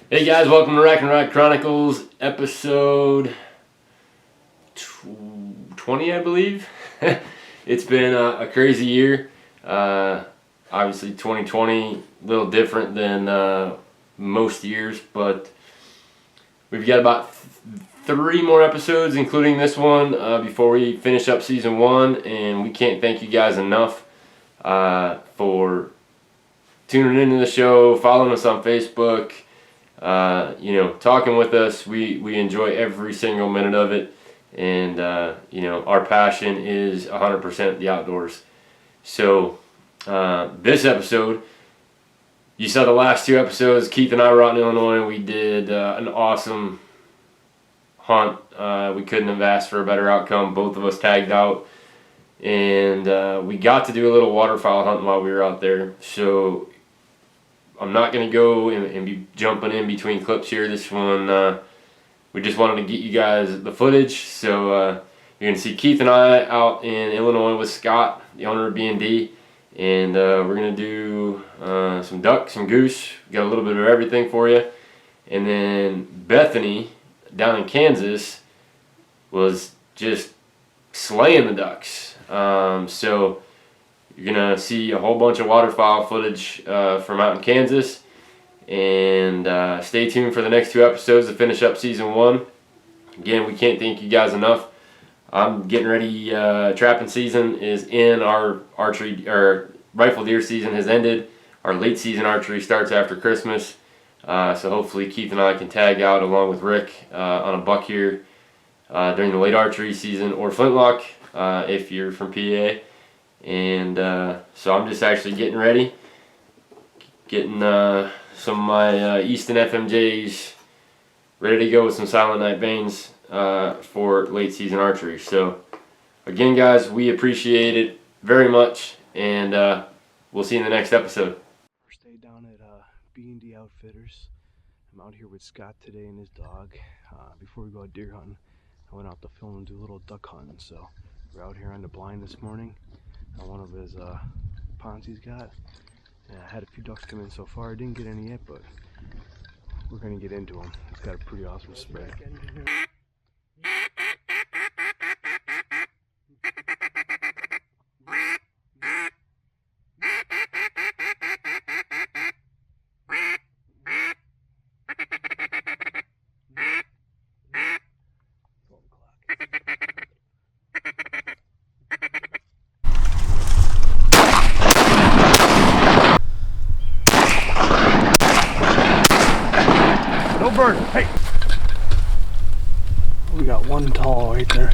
Hey guys, welcome to Rack and Rock Chronicles, episode 20, I believe. It's been a crazy year. Obviously 2020, a little different than most years, but we've got about 3 more episodes, including this one, before we finish up season 1, and we can't thank you guys enough for tuning into the show, following us on Facebook, talking with us. We enjoy every single minute of it, and our passion is 100% the outdoors. So this episode, you saw the last 2 episodes. Keith and I were out in Illinois. We did an awesome hunt. We couldn't have asked for a better outcome. Both of us tagged out, and we got to do a little waterfowl hunting while we were out there. So I'm not going to go and be jumping in between clips here. This one, we just wanted to get you guys the footage. So you're going to see Keith and I out in Illinois with Scott, the owner of B&D. And we're going to do some duck, some goose. We got a little bit of everything for you. And then Bethany, down in Kansas, was just slaying the ducks. So you're going to see a whole bunch of waterfowl footage from out in Kansas. And stay tuned for the next 2 episodes to finish up season 1. Again, we can't thank you guys enough. I'm getting ready. Trapping season is in. Our rifle deer season has ended. Our late season archery starts after Christmas. So hopefully Keith and I can tag out along with Rick on a buck here during the late archery season, or flintlock if you're from PA. And so I'm just actually getting ready, getting some of my Easton FMJs ready to go with some Silent Night Banes for late season archery. So again, guys, we appreciate it very much, and we'll see you in the next episode. First day down at B&D Outfitters. I'm out here with Scott today and his dog. Before we go out deer hunting, I went out to film and do a little duck hunting. So we're out here on the blind this morning on one of his ponds he's got. And I had a few ducks come in so far. I didn't get any yet, but we're gonna get into them. He's got a pretty awesome spread. Bird. Hey! We got one tall right there.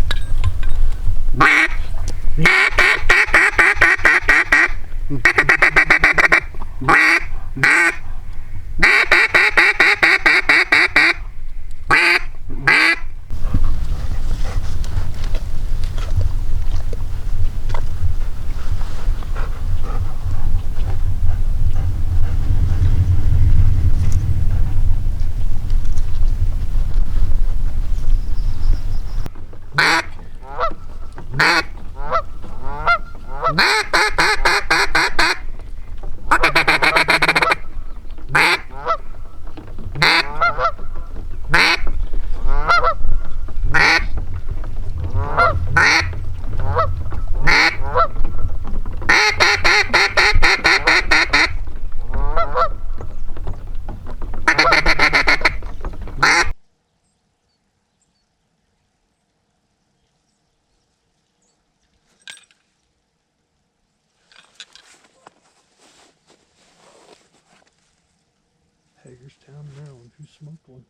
Hagerstown, Maryland. Who smoked one?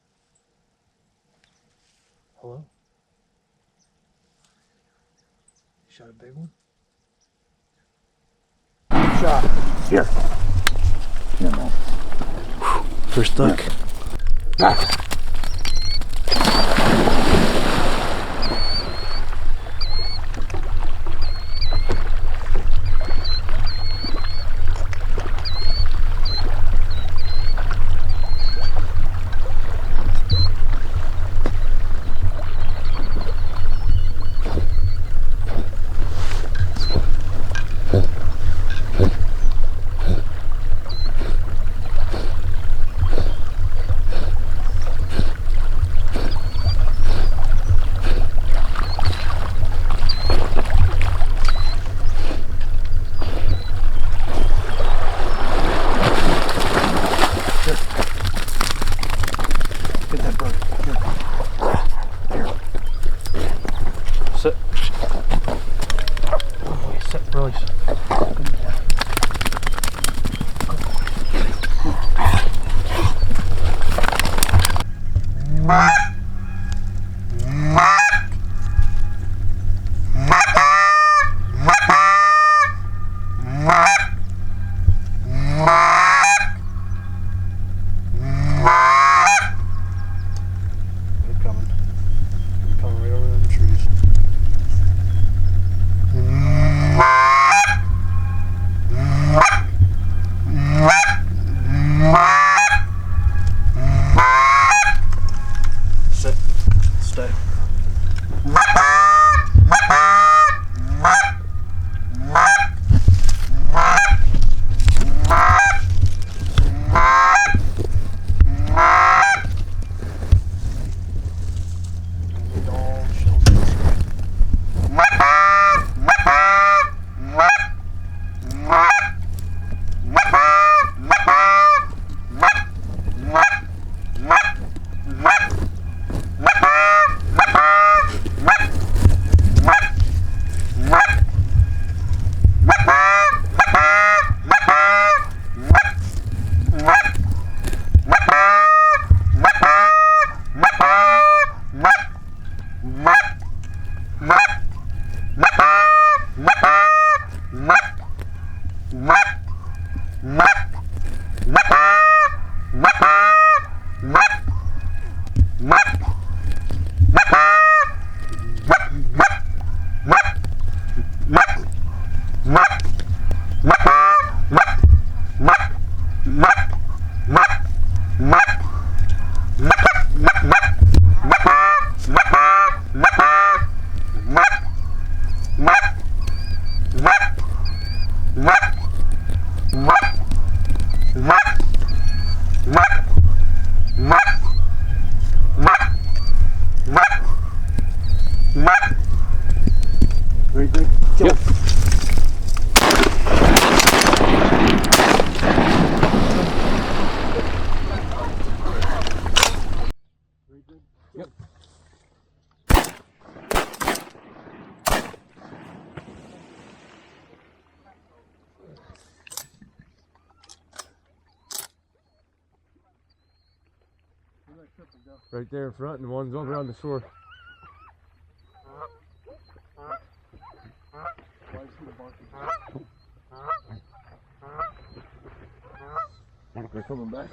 Hello? You shot a big one? Shot. Here. Here, man. First duck. Ah. Get that bird. Here. Sit. Oh boy, sit, release. Good boy. Right there in front, and one's over on the shore. They're coming back,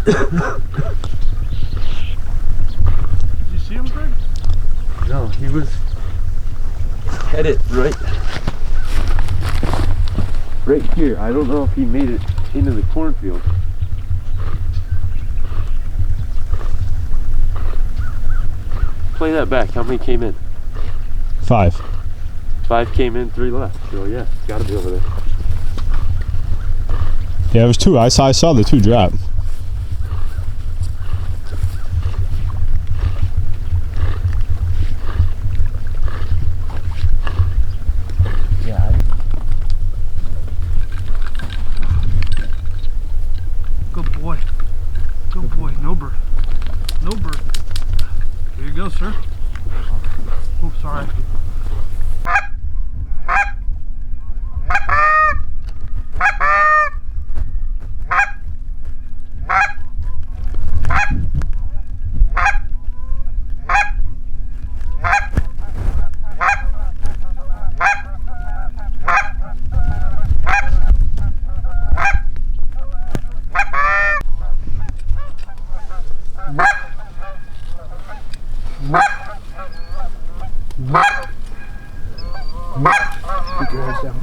Did you see him, Greg? No, he was headed right here. I don't know if he made it into the cornfield. Play that back. How many came in? 5. 5 came in, 3 left. So yeah, it's gotta be over there. Yeah, it was 2. I saw the 2 drop. Good boy. Good boy. No bird. No bird. Here he goes. sir. Oh, sorry. Keep your heads down.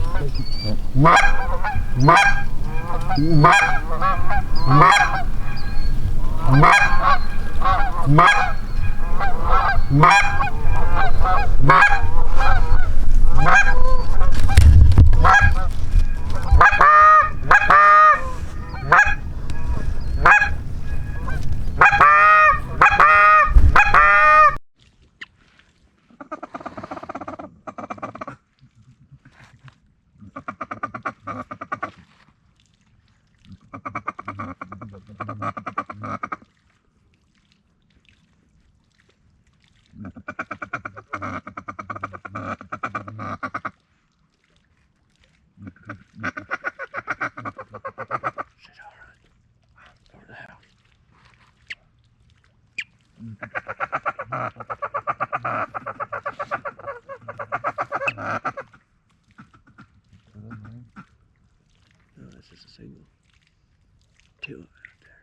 No, that's just a signal. Two out there.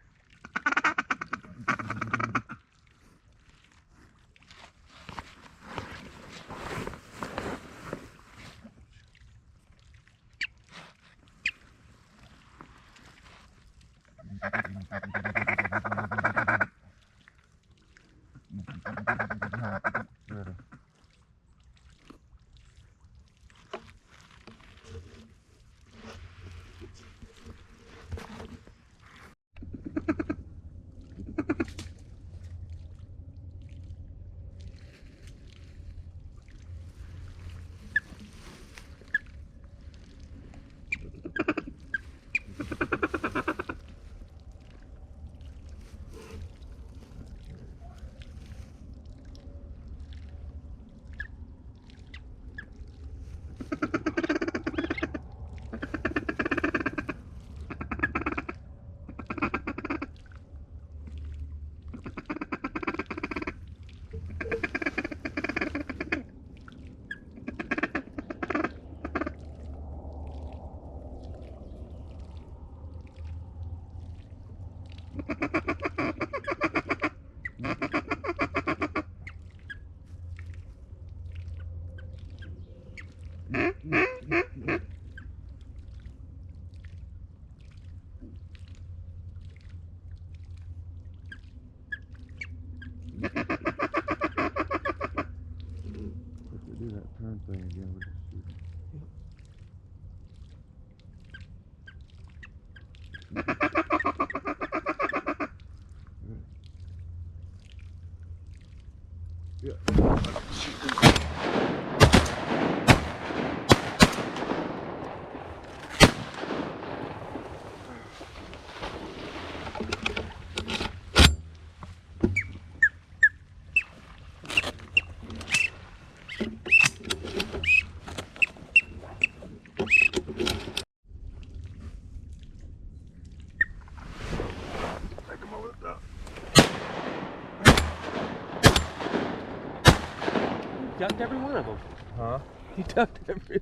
Ducked every one of them. Huh? He ducked every.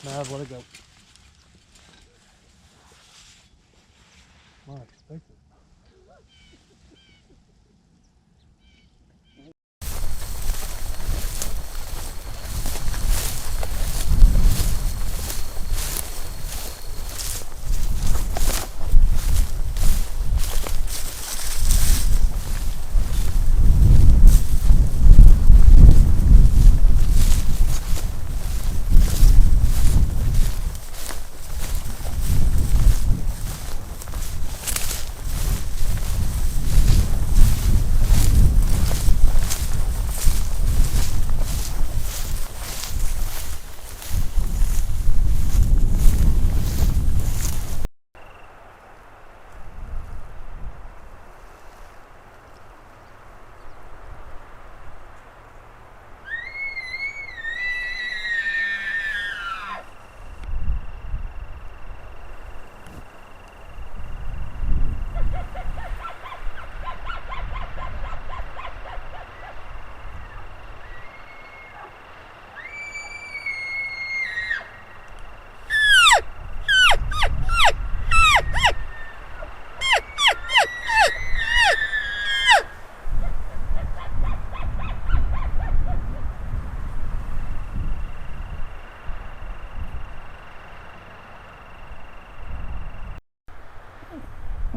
Mav, let it go. Well, I expected.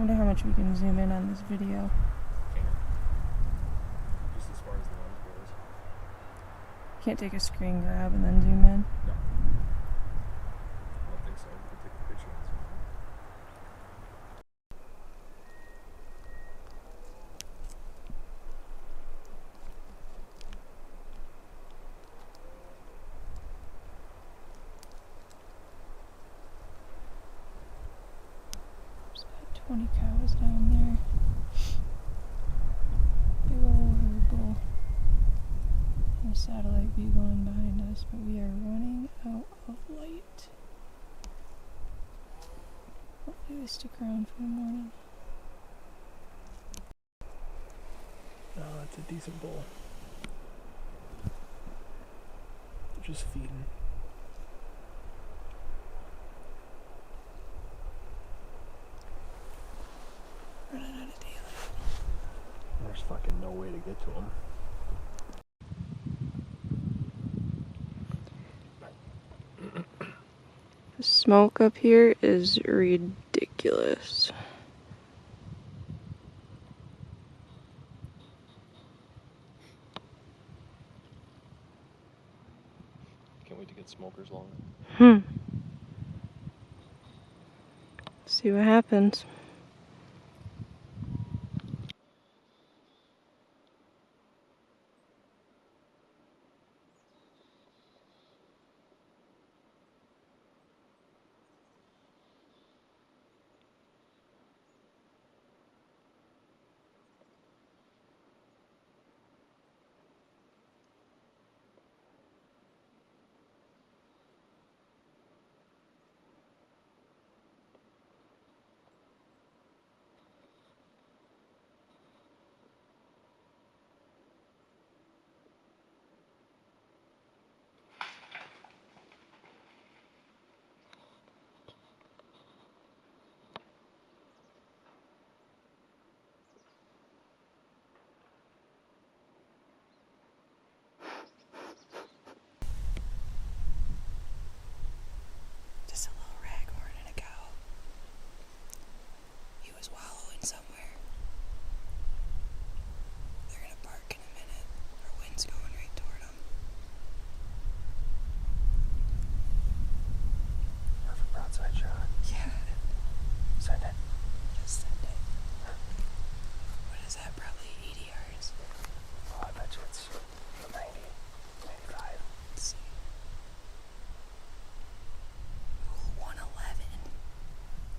wonder how much we can zoom in on this video. Just as far as the lens goes. Can't take a screen grab and then zoom in. No. I don't think so. We can take a picture and zoom in. There's about 20 cows down there. Big old bull. And a satellite view going behind us, but we are running out of light. Hopefully they stick around for the morning. No, that's a decent bull. They're just feeding. Running out of daylight. There's fucking no way to get to them. The smoke up here is ridiculous. Can't wait to get smokers longer. See what happens. Just a little raghorn and a cow. He was wallowing somewhere. They're gonna bark in a minute. Our wind's going right toward them. Perfect broadside shot. Yeah, Send it. just send it. What is that? Probably 80 yards. Oh, I bet you it's 90, 95. Let's see. Ooh, 111.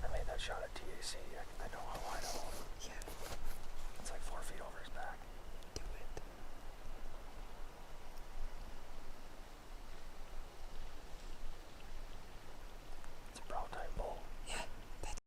I made that shot at TAC. I know how wide I want. Yeah, It's like 4 feet over his back. do it. It's a brown type bull. Yeah, that's.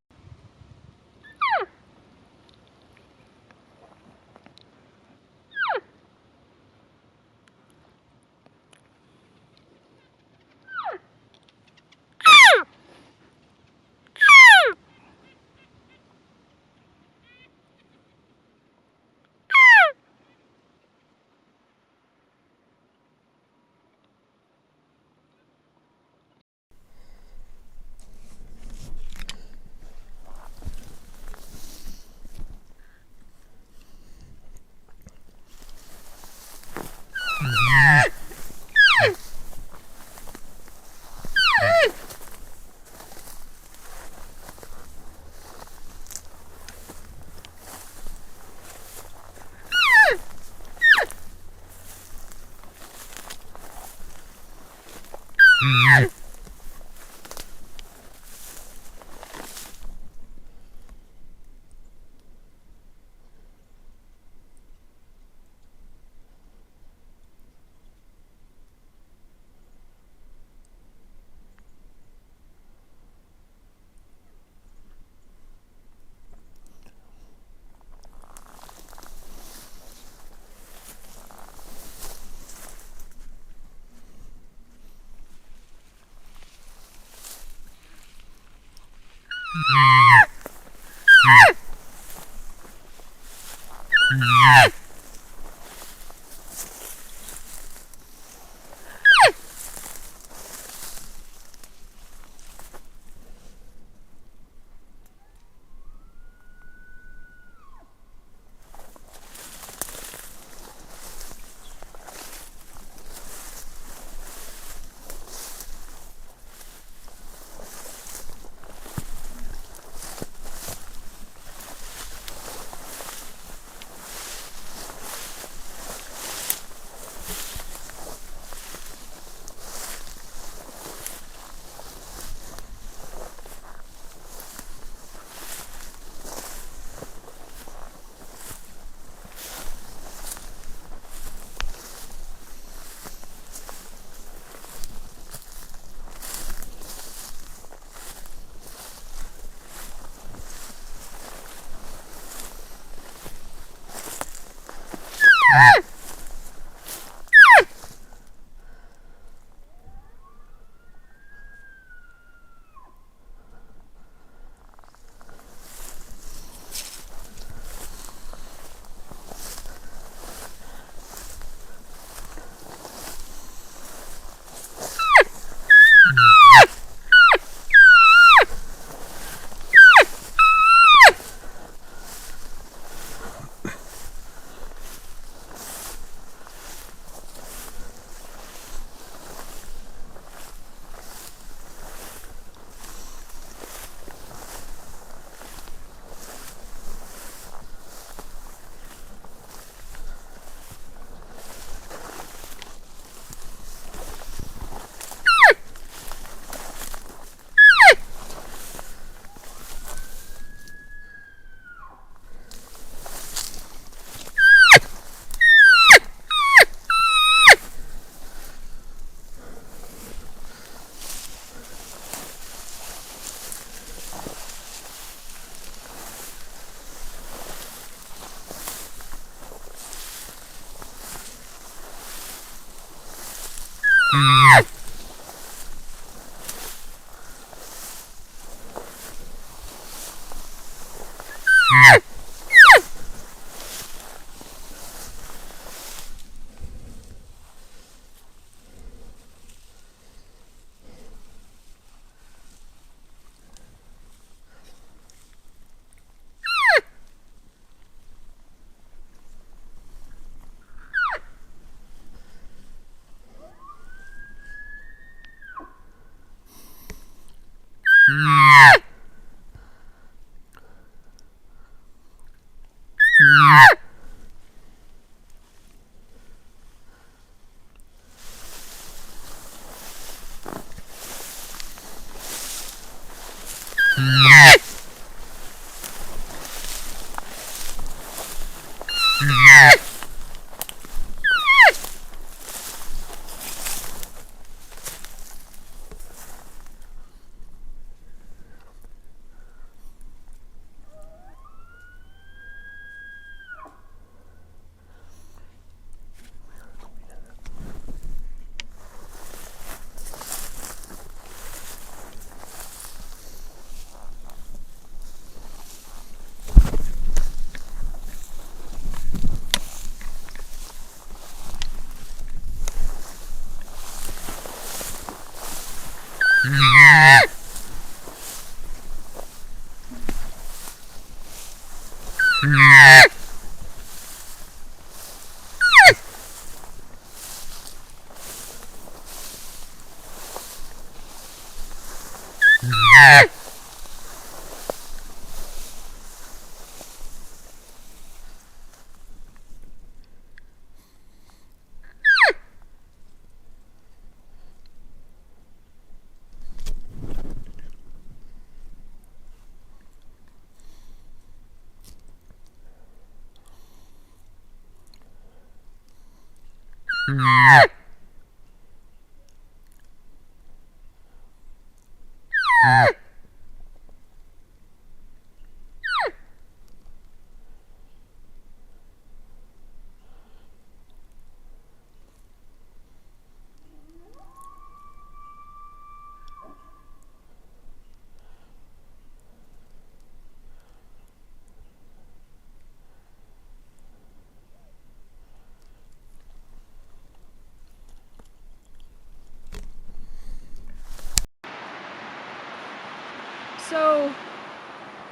So,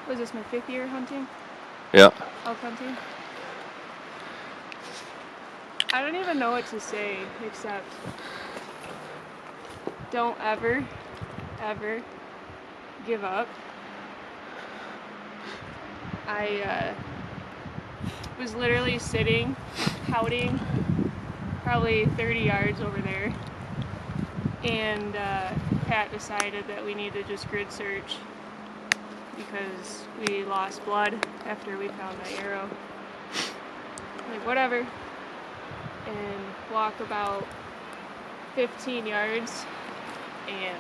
was this my 5th year hunting? Yeah. Elk hunting? I don't even know what to say except don't ever, ever give up. I was literally sitting, pouting, probably 30 yards over there, and Pat decided that we need to just grid search because we lost blood after we found the arrow. Like, whatever. And walk about 15 yards and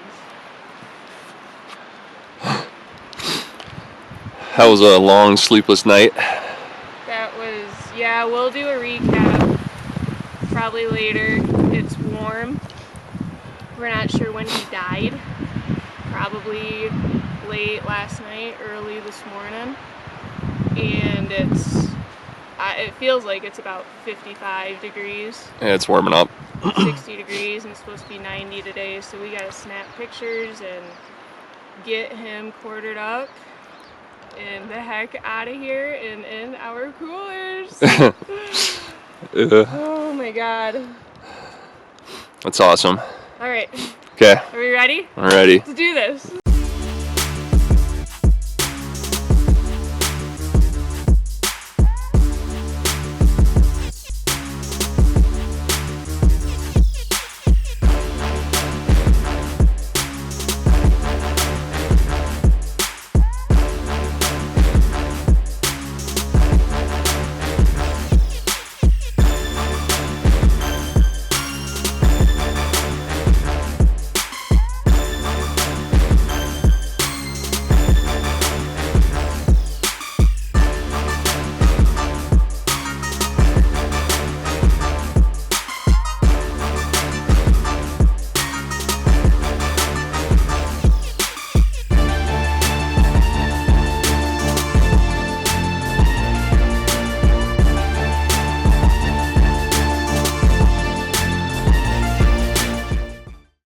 That was a long sleepless night. that was, yeah, we'll do a recap probably later. It's warm. We're not sure when he died. Probably late last night, early this morning. And it feels like it's about 55 degrees. Yeah, it's warming up. 60 degrees, and it's supposed to be 90 today, so we gotta snap pictures and get him quartered up and the heck out of here and in our coolers. Oh my god. That's awesome. Alright, Okay, are we ready? I'm ready. Let's do this.